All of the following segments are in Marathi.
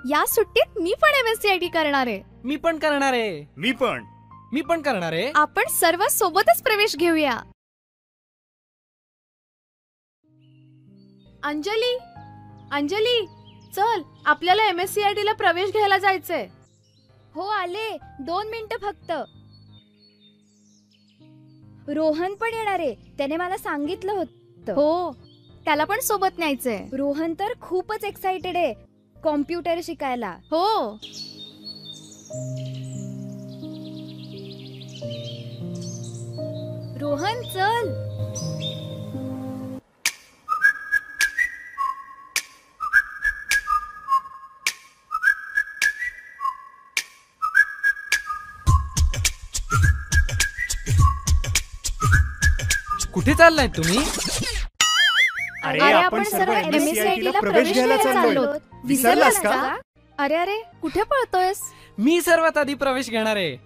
या सुट्टीत मी पण MSCIT करणार आहे. मी पण करणार आहे. मी पण करणार आहे. आपण सर्व सोबतच प्रवेश घेऊया. अंजली चल, आपल्याला MSCIT ला प्रवेश घ्यायला जायचंय. हो आले, 2 मिनिटं फक्त. रोहन पण येणार आहे, त्याने मला सांगितलं होतं. हो, त्याला पण सोबत न्यायचंय. रोहन तर खूपच एक्साइटेड आहे कॉम्प्युटर शिकायला. हो, रोहन चल. कुठे चाललाय तुम्ही? अरे आपण सर्व MSCIT ला प्रवेश घ्यायला चाललो. विसरलास का? अरे कुठे पळतोयस? मी सर्वात आधी प्रवेश घेणार आहे.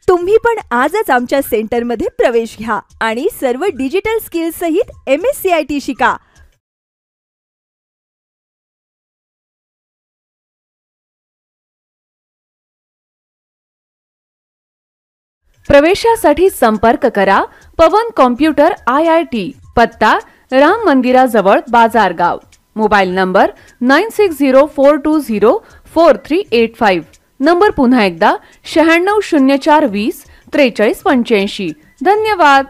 तुम्ही पण आजच आमच्या सेंटरमध्ये प्रवेश घ्या आणि सर्व डिजिटल स्किल्स सहित MSCIT शिका. प्रवेशासाठी संपर्क करा पवन कॉम्प्युटर IIT, पत्ता राम मंदिराजवळ बाजारगाव. Mobile number 9604204385. नंबर पुन्हा एकदा 9604204385. धन्यवाद.